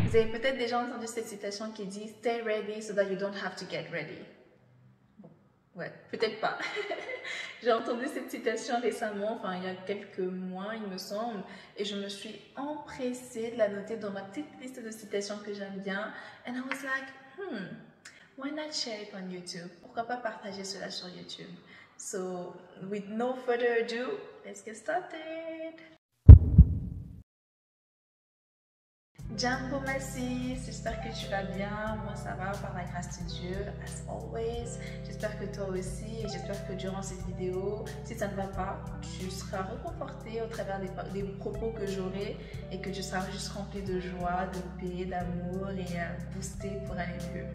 Vous avez peut-être déjà entendu cette citation qui dit « Stay ready so that you don't have to get ready ». Bon, ouais, peut-être pas. J'ai entendu cette citation récemment, enfin il y a quelques mois il me semble, et je me suis empressée de la noter dans ma petite liste de citations que j'aime bien. And I was like, why not share it on YouTube? Pourquoi pas partager cela sur YouTube? So, with no further ado, let's get started! Jambo Massis, j'espère que tu vas bien, moi ça va par la grâce de Dieu, as always. J'espère que toi aussi et j'espère que durant cette vidéo, si ça ne va pas, tu seras réconforté au travers des propos que j'aurai et que tu seras juste rempli de joie, de paix, d'amour et boosté pour aller mieux.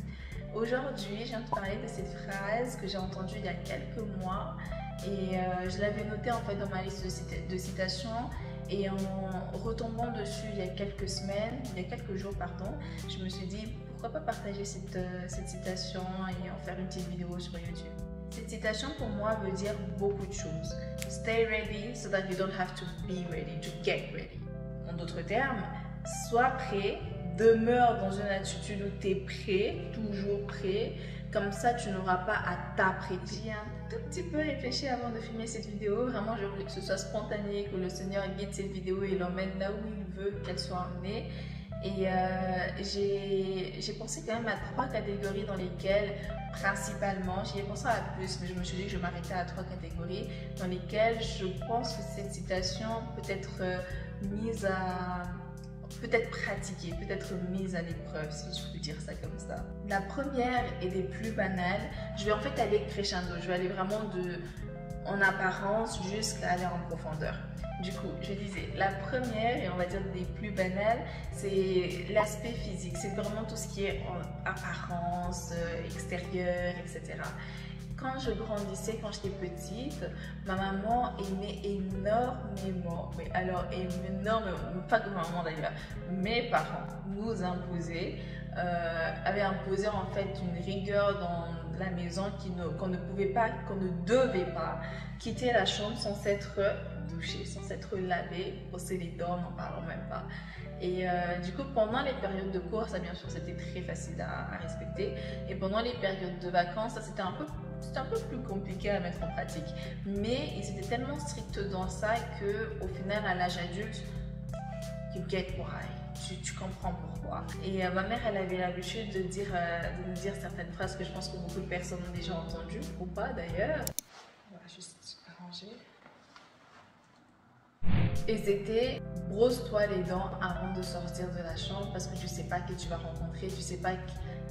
Aujourd'hui, je viens de parler de cette phrase que j'ai entendue il y a quelques mois et je l'avais notée en fait dans ma liste de citations. Et en retombant dessus il y a quelques jours, pardon, je me suis dit pourquoi pas partager cette citation et en faire une petite vidéo sur YouTube. Cette citation pour moi veut dire beaucoup de choses. Stay ready so that you don't have to be ready, to get ready. En d'autres termes, sois prêt, demeure dans une attitude où tu es prêt, toujours prêt. Comme ça, tu n'auras pas à t'apprêter. J'ai un tout petit peu réfléchi avant de filmer cette vidéo. Vraiment, je voulais que ce soit spontané, que le Seigneur guide cette vidéo et l'emmène là où il veut qu'elle soit emmenée. Et j'ai pensé quand même à 3 catégories dans lesquelles, principalement, j'y ai pensé à plus, mais je me suis dit que je m'arrêtais à 3 catégories dans lesquelles je pense que cette citation peut être mise à... peut-être pratiquée, peut-être mise à l'épreuve, si je peux dire ça comme ça. La première et des plus banales, je vais en fait aller crescendo, je vais aller vraiment en apparence jusqu'à aller en profondeur. Du coup, je disais, la première et on va dire des plus banales, c'est l'aspect physique, c'est vraiment tout ce qui est en apparence, extérieure, etc. Quand je grandissais, quand j'étais petite, ma maman aimait énormément, mais alors énormément, pas que ma maman d'ailleurs, mes parents nous avaient imposé en fait une rigueur dans la maison qu'on ne pouvait pas, qu'on ne devait pas quitter la chambre sans s'être douché, sans s'être lavé, brosser les dents, n'en parlons même pas. Et du coup, pendant les périodes de cours, ça bien sûr c'était très facile à respecter, et pendant les périodes de vacances, ça c'était un peu plus compliqué à mettre en pratique. Mais ils étaient tellement stricts dans ça qu'au final, à l'âge adulte, you get why. Tu comprends pourquoi. Et ma mère, elle avait l'habitude de nous dire certaines phrases que je pense que beaucoup de personnes ont déjà entendues, ou pas d'ailleurs. On va juste arranger. Et c'était brosse-toi les dents avant de sortir de la chambre parce que tu sais pas qui tu vas rencontrer, tu sais pas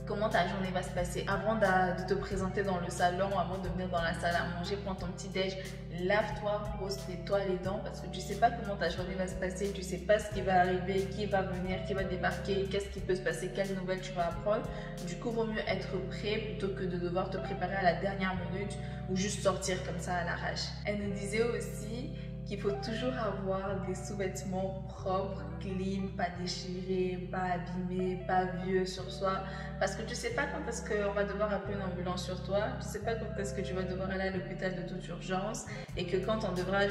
comment ta journée va se passer. Avant de te présenter dans le salon, avant de venir dans la salle à manger, prends ton petit déj, lave-toi, brosse-toi les dents parce que tu sais pas comment ta journée va se passer, tu sais pas ce qui va arriver, qui va venir, qui va débarquer, qu'est-ce qui peut se passer, quelles nouvelles tu vas apprendre. Du coup, vaut mieux être prêt plutôt que de devoir te préparer à la dernière minute ou juste sortir comme ça à l'arrache. Elle nous disait aussi qu'il faut toujours avoir des sous-vêtements propres, clean, pas déchirés, pas abîmés, pas vieux sur soi. Parce que tu sais pas quand est-ce qu'on va devoir appeler une ambulance sur toi, tu sais pas quand est-ce que tu vas devoir aller à l'hôpital de toute urgence et que quand tu devras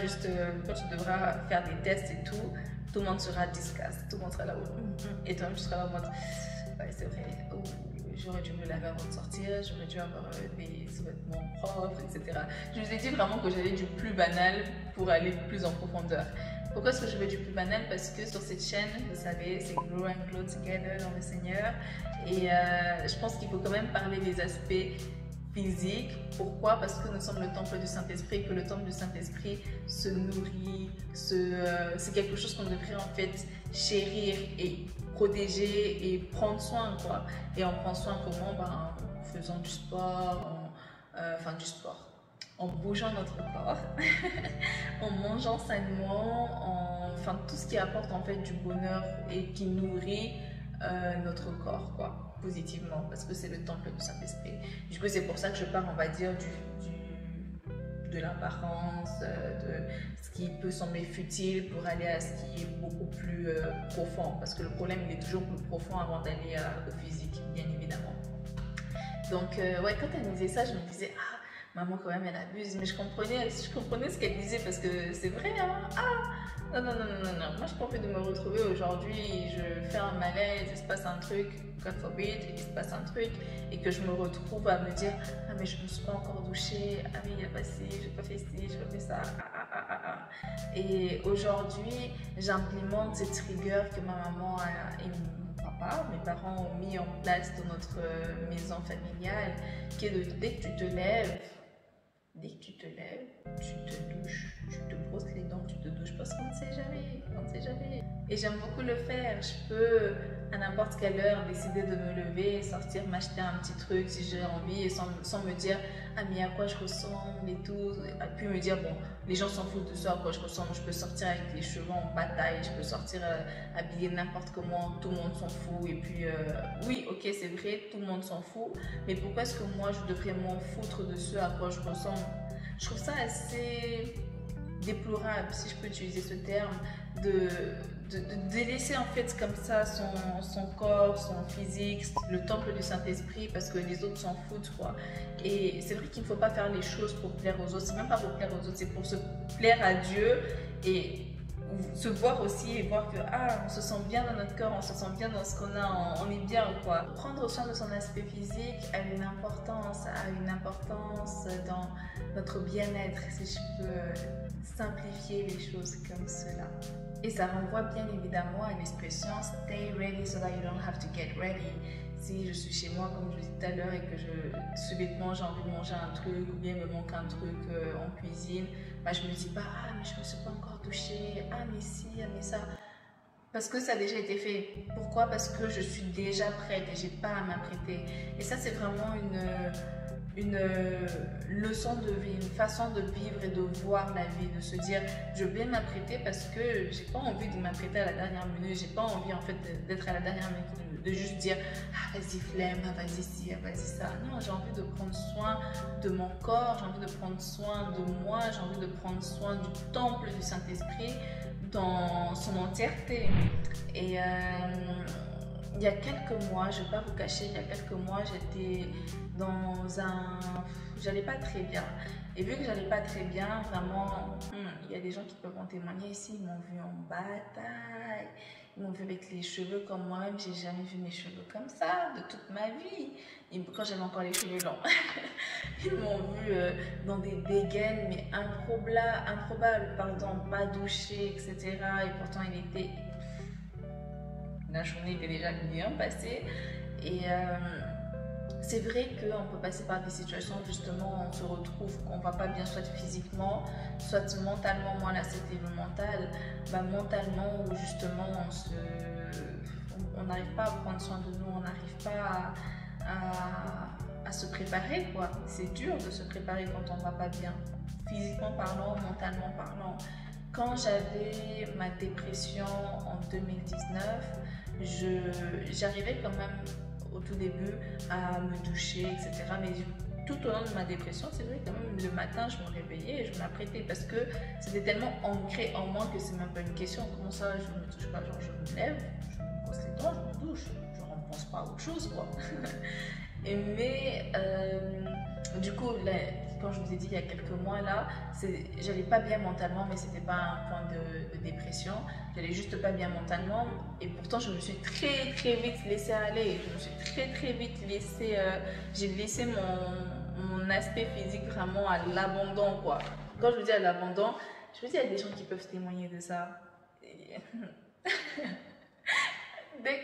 faire des tests et tout le monde sera disgust, tout le monde sera là et toi-même tu seras là en mode ouais c'est vrai, j'aurais dû me laver avant de sortir, j'aurais dû avoir des sous-vêtements propres, etc. Je vous ai dit vraiment que j'allais du plus banal pour aller plus en profondeur. Pourquoi est-ce que je vais du plus banal? Parce que sur cette chaîne, vous savez, c'est Grow and Glow Together dans le Seigneur. Et je pense qu'il faut quand même parler des aspects physiques. Pourquoi? Parce que nous sommes le temple du Saint-Esprit, que le temple du Saint-Esprit se nourrit, c'est quelque chose qu'on devrait en fait chérir et protéger et prendre soin, quoi. Et on prend soin comment? En faisant du sport, en bougeant notre corps, en mangeant sainement, enfin tout ce qui apporte en fait du bonheur et qui nourrit notre corps, quoi, positivement, parce que c'est le temple du Saint-Esprit. Du coup, c'est pour ça que je parle, on va dire, de l'apparence, de ce qui peut sembler futile pour aller à ce qui est beaucoup plus profond, parce que le problème il est toujours plus profond avant d'aller au physique, bien évidemment. Donc ouais, quand elle me disait ça, je me disais ah, maman quand même elle abuse, mais je comprenais ce qu'elle disait parce que c'est vrai, hein. Ah non, moi j'ai pas envie de me retrouver aujourd'hui, je fais 1 malaise, il se passe un truc, God forbid, il se passe un truc, et que je me retrouve à me dire, ah mais je me suis pas encore douchée, ah mais il n'y a pas ci, j'ai pas fait ci, j'ai pas fait ça, Et aujourd'hui, j'implémente ces triggers que ma maman et mon papa, mes parents ont mis en place dans notre maison familiale, qui est de dès que tu te lèves, tu te douches, tu te brosses les dents, tu te douches parce qu'on ne sait jamais, on ne sait jamais. Et j'aime beaucoup le faire. Je peux à n'importe quelle heure décider de me lever, sortir, m'acheter un petit truc si j'ai envie et sans me dire ah mais à quoi je ressemble et tout. Et puis me dire bon, les gens s'en foutent de ça, à quoi je ressemble. Je peux sortir avec les cheveux en bataille, je peux sortir habillée n'importe comment, tout le monde s'en fout. Et puis oui, ok, c'est vrai, tout le monde s'en fout. Mais pourquoi est-ce que moi je devrais m'en foutre de ce à quoi je ressemble? Je trouve ça assez déplorable, si je peux utiliser ce terme, de délaisser en fait comme ça son corps, son physique, le temple du Saint-Esprit parce que les autres s'en foutent quoi. Et c'est vrai qu'il ne faut pas faire les choses pour plaire aux autres, c'est même pas pour plaire aux autres, c'est pour se plaire à Dieu et se voir aussi et voir que ah, on se sent bien dans notre corps, on se sent bien dans ce qu'on a, on est bien quoi. Prendre soin de son aspect physique a une importance dans notre bien-être, si je peux simplifier les choses comme cela. Et ça renvoie bien évidemment à l'expression stay ready so that you don't have to get ready. Si je suis chez moi, comme je disais tout à l'heure, et que subitement j'ai envie de manger un truc ou bien il me manque un truc en cuisine, bah, je me dis pas ah mais je me suis pas encore douchée, ah mais si, ah mais ça. Parce que ça a déjà été fait. Pourquoi? Parce que je suis déjà prête et j'ai pas à m'apprêter. Et ça c'est vraiment une leçon de vie, une façon de vivre et de voir la vie, de se dire je vais m'apprêter parce que j'ai pas envie de m'apprêter à la dernière minute, j'ai pas envie en fait d'être à la dernière minute, de juste dire ah vas-y flemme, ah vas-y ci, ah vas-y ça. Non, j'ai envie de prendre soin de mon corps, j'ai envie de prendre soin de moi, j'ai envie de prendre soin du temple du Saint-Esprit dans son entièreté. Et il y a quelques mois, je ne vais pas vous cacher, il y a quelques mois, j'étais dans j'allais pas très bien. Et vu que j'allais pas très bien, vraiment, il y a des gens qui peuvent en témoigner ici, ils m'ont vu en bataille, ils m'ont vu avec les cheveux comme moi-même, j'ai jamais vu mes cheveux comme ça de toute ma vie. Quand j'avais encore les cheveux longs, ils m'ont vu dans des dégaines, mais improbables, par exemple, pas douché, etc. Et pourtant, la journée était déjà bien passée. Et c'est vrai qu'on peut passer par des situations où justement on se retrouve qu'on ne va pas bien, soit physiquement, soit mentalement. Moi là c'était le mental, mentalement où justement on n'arrive pas à prendre soin de nous, on n'arrive pas à se préparer quoi. C'est dur de se préparer quand on ne va pas bien, physiquement parlant, mentalement parlant. Quand j'avais ma dépression en 2019, j'arrivais quand même au tout début à me doucher, etc. Mais tout au long de ma dépression, c'est vrai quand même le matin, je me réveillais et je m'apprêtais parce que c'était tellement ancré en moi que c'est même pas une question. Comment ça, je ne me touche pas? Genre, je me lève, je me brosse les dents, je me douche. Je ne pense pas à autre chose, quoi. Mais du coup, là, quand je vous ai dit il y a quelques mois là, j'allais pas bien mentalement, mais c'était pas un point de dépression. J'allais juste pas bien mentalement et pourtant je me suis très vite laissée aller. Je me suis très vite laissée. J'ai laissé mon aspect physique vraiment à l'abandon quoi. Quand je vous dis à l'abandon, je vous dis il y a des gens qui peuvent témoigner de ça. They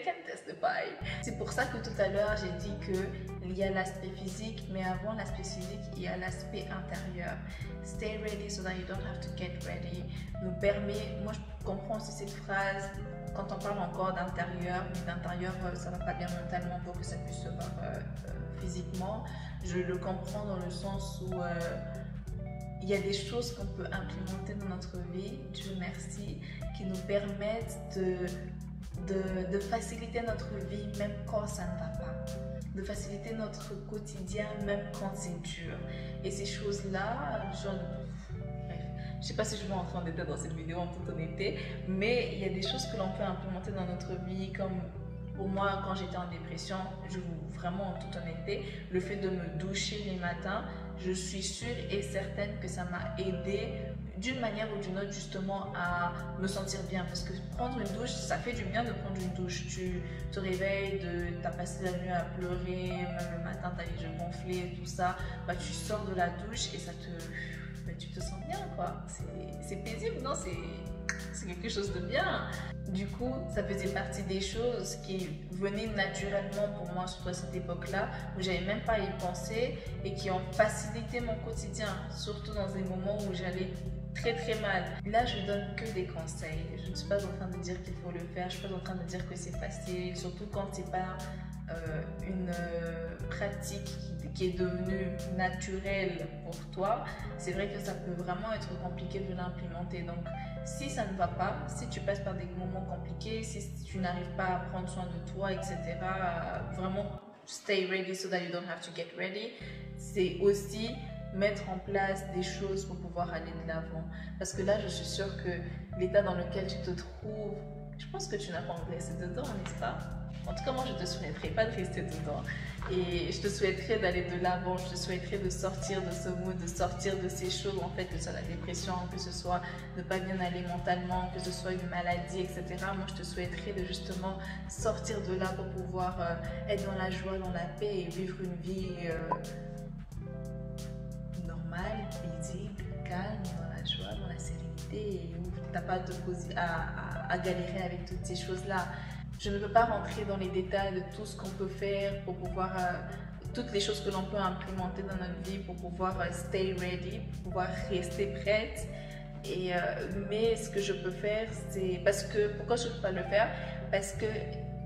can testify. C'est pour ça que tout à l'heure j'ai dit qu'il y a l'aspect physique, mais avant l'aspect physique, il y a l'aspect intérieur. Stay ready so that you don't have to get ready nous permet, moi je comprends aussi cette phrase quand on parle encore d'intérieur, mais d'intérieur ça va pas bien mentalement pour que ça puisse se voir physiquement. Je le comprends dans le sens où il y a des choses qu'on peut implémenter dans notre vie, Dieu merci, qui nous permettent de faciliter notre vie même quand ça ne va pas, de faciliter notre quotidien même quand c'est dur. Et ces choses-là, bref, je ne sais pas si je vais entrer en détail dans cette vidéo en toute honnêteté, mais il y a des choses que l'on peut implémenter dans notre vie, comme pour moi quand j'étais en dépression, vraiment en toute honnêteté, le fait de me doucher les matins, je suis sûre et certaine que ça m'a aidé d'une manière ou d'une autre justement à me sentir bien, parce que prendre une douche, ça fait du bien de prendre une douche. Tu te réveilles, t'as passé la nuit à pleurer, même le matin t'as les yeux gonflés, tout ça, bah tu sors de la douche et ça tu te sens bien quoi. C'est paisible, non? C'est quelque chose de bien. Du coup, ça faisait partie des choses qui venaient naturellement pour moi, surtout à cette époque-là, où j'avais même pas à y penser et qui ont facilité mon quotidien, surtout dans des moments où j'allais très mal. Là, je donne que des conseils. Je ne suis pas en train de dire qu'il faut le faire, je ne suis pas en train de dire que c'est facile, surtout quand c'est pas une pratique qui est devenue naturelle pour toi. C'est vrai que ça peut vraiment être compliqué de l'implémenter. Donc, si ça ne va pas, si tu passes par des moments compliqués, si tu n'arrives pas à prendre soin de toi, etc., vraiment stay ready so that you don't have to get ready. C'est aussi mettre en place des choses pour pouvoir aller de l'avant. Parce que là, je suis sûre que l'état dans lequel tu te trouves, je pense que tu n'as pas envie de rester dedans, n'est-ce pas? En tout cas, moi, je te souhaiterais pas de rester dedans. Et je te souhaiterais d'aller de l'avant, je te souhaiterais de sortir de ce mood, de sortir de ces choses, en fait, que ce soit la dépression, que ce soit ne pas bien aller mentalement, que ce soit une maladie, etc. Moi, je te souhaiterais de justement sortir de là pour pouvoir être dans la joie, dans la paix et vivre une vie normale, paisible, calme, dans la joie, dans la sérénité, et où tu n'as pas à galérer avec toutes ces choses-là. Je ne veux pas rentrer dans les détails de tout ce qu'on peut faire pour pouvoir, toutes les choses que l'on peut implémenter dans notre vie pour pouvoir stay ready, pour pouvoir rester prête. Mais ce que je peux faire, c'est pourquoi je ne peux pas le faire? Parce que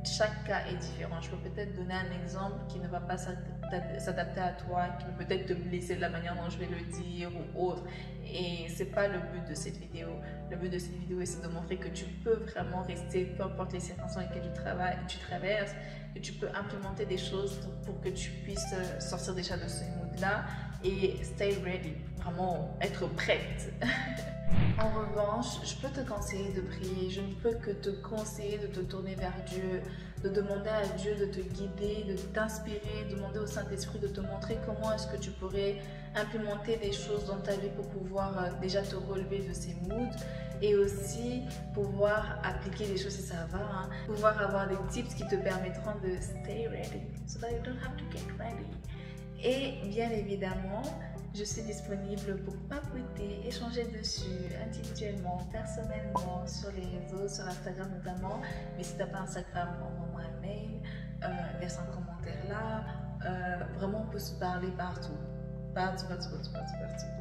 chaque cas est différent. Je peux peut-être donner un exemple qui ne va pas s'adapter à toi, qui peut peut-être te blesser de la manière dont je vais le dire ou autre. Et c'est pas le but de cette vidéo. Le but de cette vidéo, c'est de montrer que tu peux vraiment rester, peu importe les circonstances dans lesquelles tu traverses, que tu peux implémenter des choses pour que tu puisses sortir déjà de ce mood-là et stay ready, vraiment être prête. En revanche, je peux te conseiller de prier, je ne peux que te conseiller de te tourner vers Dieu, de demander à Dieu de te guider, de t'inspirer, demander au Saint-Esprit de te montrer comment est-ce que tu pourrais implémenter des choses dans ta vie pour pouvoir déjà te relever de ces moods et aussi pouvoir appliquer des choses si ça va, hein, pouvoir avoir des tips qui te permettront de stay ready, so that you don't have to get ready. Et bien évidemment, je suis disponible pour papoter, échanger dessus individuellement, personnellement, sur les réseaux, sur Instagram notamment. Mais si tu n'as pas Instagram, envoie-moi un mail, laisse un commentaire là. Vraiment, on peut se parler partout. Partout.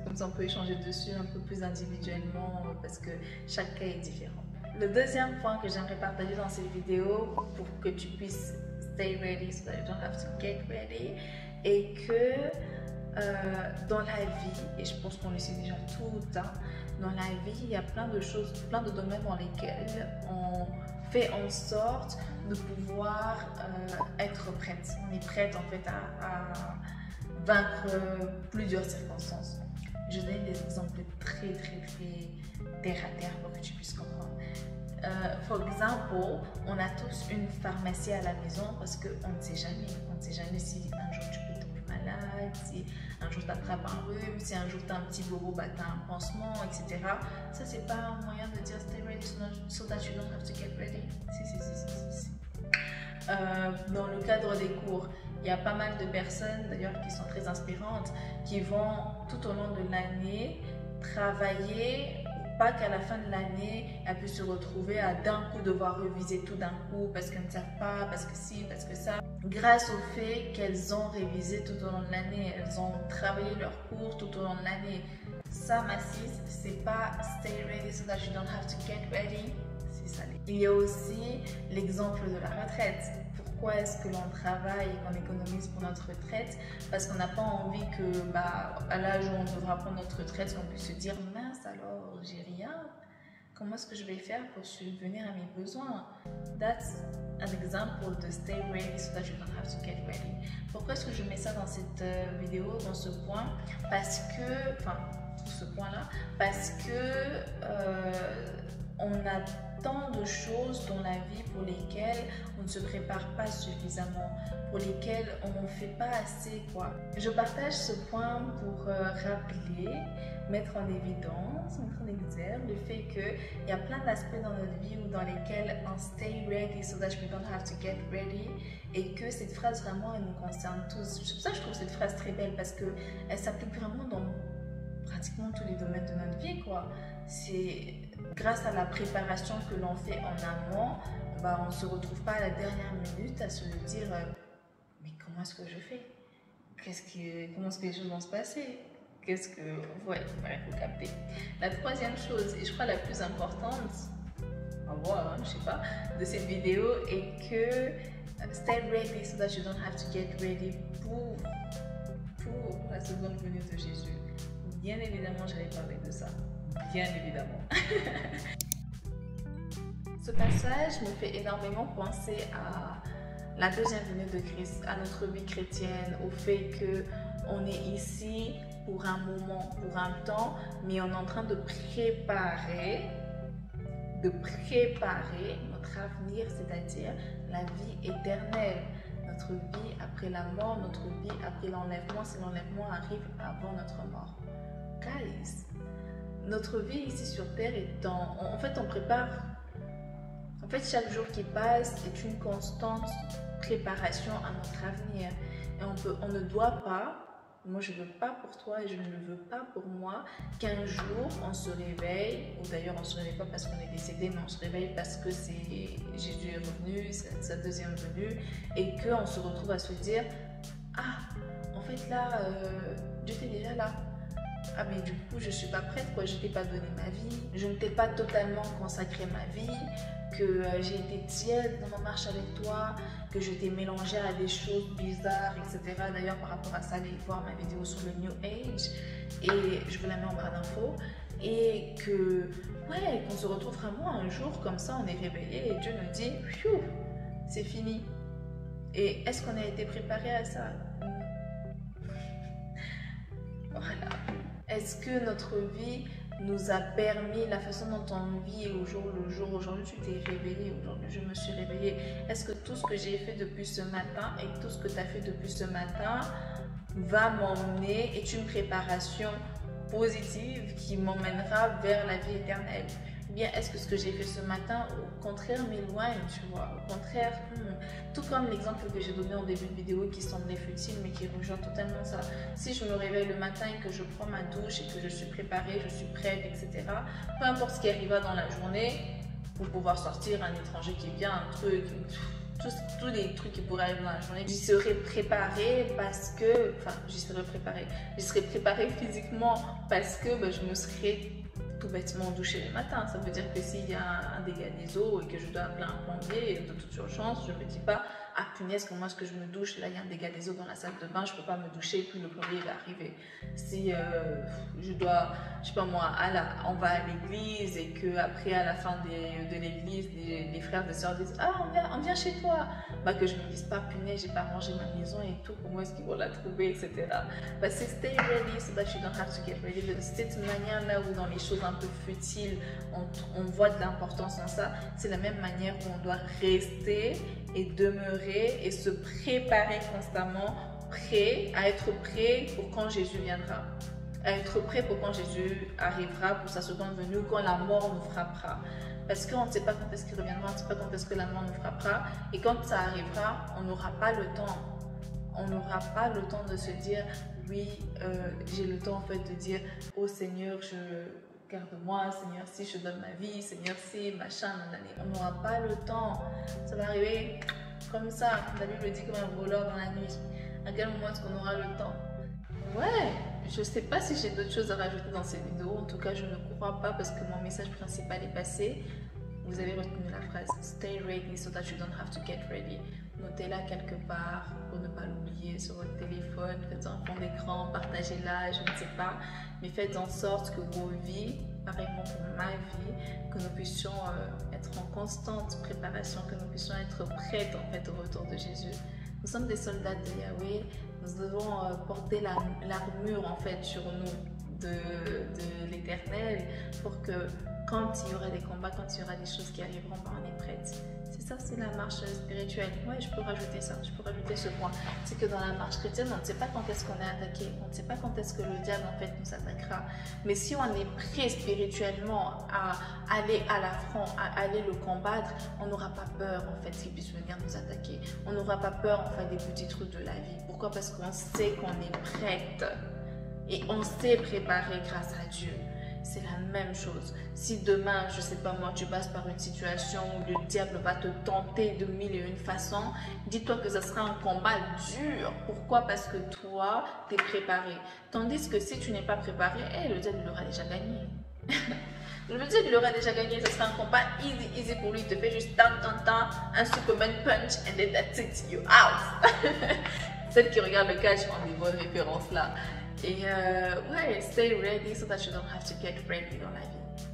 Comme ça, on peut échanger dessus un peu plus individuellement parce que chaque cas est différent. Le deuxième point que j'aimerais partager dans cette vidéo pour que tu puisses stay ready so that you don't have to get ready est que dans la vie, et je pense qu'on le sait déjà tout le temps, dans la vie, il y a plein de choses, plein de domaines dans lesquels on fait en sorte de pouvoir être prête. On est prête en fait à vaincre plusieurs circonstances. Je donne des exemples très terre à terre pour que tu puisses comprendre. For example, on a tous une pharmacie à la maison parce qu'on ne sait jamais. On ne sait jamais si un jour tu peux tomber malade, si un jour tu attrapes un rhume, si un jour tu as un petit bobo, bah tu as un pansement, etc. Ça, c'est pas un moyen de dire stay ready so that you don't have to get ready. Si. Dans le cadre des cours, il y a pas mal de personnes d'ailleurs qui sont très inspirantes, qui vont tout au long de l'année travailler, pas qu'à la fin de l'année, elles puissent se retrouver à d'un coup devoir réviser tout d'un coup parce qu'elles ne savent pas, parce que si, parce que ça. Grâce au fait qu'elles ont révisé tout au long de l'année, elles ont travaillé leurs cours tout au long de l'année. Ça, ma sis, c'est pas stay ready so that you don't have to get ready. C'est ça. Il y a aussi l'exemple de la retraite. Pourquoi est-ce que l'on travaille et qu'on économise pour notre retraite? Parce qu'on n'a pas envie que, à l'âge où on devra prendre notre retraite, qu'on puisse se dire mince alors, j'ai rien. Comment est-ce que je vais faire pour subvenir à mes besoins? That's an example de stay ready so that you don't have to get ready. Pourquoi est-ce que je mets ça dans cette vidéo, dans ce point? Parce que, enfin, tout ce point-là, parce que on a tant de choses dans la vie pour lesquelles on ne se prépare pas suffisamment, pour lesquelles on ne fait pas assez, quoi. Je partage ce point pour rappeler, mettre en évidence, mettre en exergue le fait qu'il y a plein d'aspects dans notre vie dans lesquels on stay ready so that we don't have to get ready, et que cette phrase vraiment elle nous concerne tous. C'est pour ça que je trouve cette phrase très belle, parce qu'elle s'applique vraiment dans pratiquement tous les domaines de notre vie, quoi. C'est grâce à la préparation que l'on fait en amont, on ne se retrouve pas à la dernière minute à se dire mais comment est-ce que je fais, comment est-ce que les choses vont se passer, ouais, vous captez. La troisième chose, et je crois la plus importante, en voir, je sais pas, de cette vidéo est que stay ready so that you don't have to get ready pour la seconde venue de Jésus. Bien évidemment, j'allais parler de ça. Bien évidemment. Ce passage me fait énormément penser à la deuxième venue de Christ, à notre vie chrétienne, au fait qu'on est ici pour un moment, pour un temps, mais on est en train de préparer notre avenir, c'est-à-dire la vie éternelle, notre vie après la mort, notre vie après l'enlèvement, si l'enlèvement arrive avant notre mort. Guys, notre vie ici sur Terre est en fait on prépare. En fait, chaque jour qui passe est une constante préparation à notre avenir. Et on ne doit pas, moi je ne veux pas pour toi et je ne le veux pas pour moi, qu'un jour on se réveille, ou d'ailleurs on ne se réveille pas parce qu'on est décédé, mais on se réveille parce que Jésus est revenu, c'est sa deuxième venue, et qu'on se retrouve à se dire, ah, en fait là, Dieu était déjà là. Ah mais du coup je ne suis pas prête, quoi. Je ne t'ai pas donné ma vie, je ne t'ai pas totalement consacré ma vie, que j'ai été tiède dans ma marche avec toi, que je t'ai mélangé à des choses bizarres, etc. D'ailleurs par rapport à ça, allez voir ma vidéo sur le New Age, et je vous la mets en barre d'infos, et qu'on se retrouve vraiment un jour comme ça, on est réveillé et Dieu nous dit, c'est fini. Et est-ce qu'on a été préparé à ça? Voilà. Est-ce que notre vie nous a permis, la façon dont on vit au jour le jour, aujourd'hui tu t'es réveillé, aujourd'hui je me suis réveillée, est-ce que tout ce que j'ai fait depuis ce matin et tout ce que tu as fait depuis ce matin va m'emmener, est une préparation positive qui m'emmènera vers la vie éternelle? Ou bien est-ce que ce que j'ai fait ce matin, au contraire, m'éloigne, tu vois, au contraire, tout comme l'exemple que j'ai donné en début de vidéo qui semblait futile mais qui rejoint totalement ça. Si je me réveille le matin et que je prends ma douche et que je suis préparée, je suis prête, etc., peu importe ce qui arriva dans la journée, pour pouvoir sortir un étranger qui vient, un truc, tous les trucs qui pourraient arriver dans la journée, j'y serai préparée parce que, j'y serai préparée physiquement parce que je me serai tout bêtement doucher le matin. Ça veut dire que s'il y a un dégât des eaux et que je dois appeler un plombier de toute urgence, je ne me dis pas, ah punaise, comment est-ce que je me douche, là il y a un dégât des eaux dans la salle de bain, je ne peux pas me doucher, puis le plombier va arriver. Si je dois, je sais pas moi, on va à l'église et qu'après à la fin de l'église, les frères et sœurs disent, ah on vient chez toi, que je ne me dise pas, punaise, j'ai pas rangé ma maison et tout, comment est-ce qu'ils vont la trouver, etc. C'est stay ready so that you don't have to get ready. De cette manière là où dans les choses un peu futiles, on voit de l'importance en ça, c'est la même manière où on doit rester et demeurer et se préparer constamment, à être prêt pour quand Jésus viendra, à être prêt pour quand Jésus arrivera pour sa seconde venue, quand la mort nous frappera. Parce qu'on ne sait pas quand est-ce qu'il reviendra, on ne sait pas quand est-ce que la mort nous frappera, et quand ça arrivera, on n'aura pas le temps. On n'aura pas le temps de se dire, oui, j'ai le temps en fait de dire, oh Seigneur, garde-moi, Seigneur, si je donne ma vie, Seigneur, si, machin, nanani. On n'aura pas le temps. Ça va arriver comme ça. La Bible dit comme un voleur dans la nuit. À quel moment est-ce qu'on aura le temps? Ouais, je sais pas si j'ai d'autres choses à rajouter dans cette vidéo. En tout cas, je ne crois pas parce que mon message principal est passé. Vous avez retenu la phrase « Stay ready so that you don't have to get ready ». Notez-la quelque part pour ne pas l'oublier sur votre téléphone, faites-en un fond d'écran, partagez-la, je ne sais pas. Mais faites en sorte que vos vies, pareillement pour ma vie, que nous puissions être en constante préparation, que nous puissions être prêtes en fait au retour de Jésus. Nous sommes des soldats de Yahweh, nous devons porter l'armure en fait sur nous de l'Éternel pour que quand il y aura des combats, quand il y aura des choses qui arriveront, ben, on est prête. C'est ça, c'est la marche spirituelle. Ouais, je peux rajouter ça, je peux rajouter ce point. C'est que dans la marche chrétienne, on ne sait pas quand est-ce qu'on est attaqué, on ne sait pas quand est-ce que le diable en fait nous attaquera. Mais si on est prêt spirituellement à aller à l'affront, à aller le combattre, on n'aura pas peur en fait qu'il puisse venir nous attaquer. On n'aura pas peur en fait des petites trucs de la vie. Pourquoi? Parce qu'on sait qu'on est prête et on s'est préparé grâce à Dieu. C'est la même chose. Si demain, je sais pas moi, tu passes par une situation où le diable va te tenter de mille et une façons, dis-toi que ce sera un combat dur. Pourquoi? Parce que toi, tu es préparé. Tandis que si tu n'es pas préparé, le diable l'aura déjà gagné. Le diable l'aura déjà gagné, ce sera un combat easy pour lui. Il te fait juste un Superman punch and then that's it, you out. Celle qui regarde le catch ont des bonnes références là. Et ouais, stay ready so that you don't have to get ready dans la vie.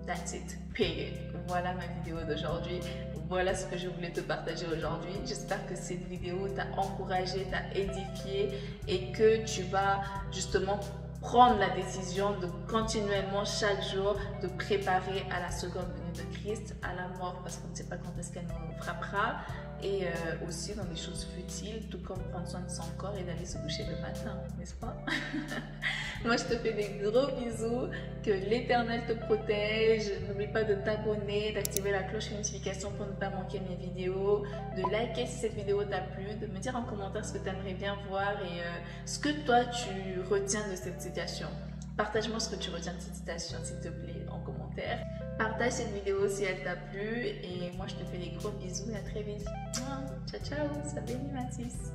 That's it, period. Voilà ma vidéo d'aujourd'hui. Voilà ce que je voulais te partager aujourd'hui. J'espère que cette vidéo t'a encouragé, t'a édifié et que tu vas justement prendre la décision de continuellement chaque jour de préparer à la seconde venue de Christ, à la mort parce qu'on ne sait pas quand est-ce qu'elle nous frappera, et aussi dans des choses futiles, tout comme prendre soin de son corps et d'aller se coucher le matin, n'est-ce pas? Moi je te fais des gros bisous, que l'Éternel te protège, n'oublie pas de t'abonner, d'activer la cloche de notification pour ne pas manquer mes vidéos, de liker si cette vidéo t'a plu, de me dire en commentaire ce que tu aimerais bien voir et ce que toi tu retiens de cette citation. Partage-moi ce que tu retiens de cette citation s'il te plaît en commentaire. Partage cette vidéo si elle t'a plu et moi je te fais des gros bisous et à très vite. Ciao ciao, ça bénit Mathis.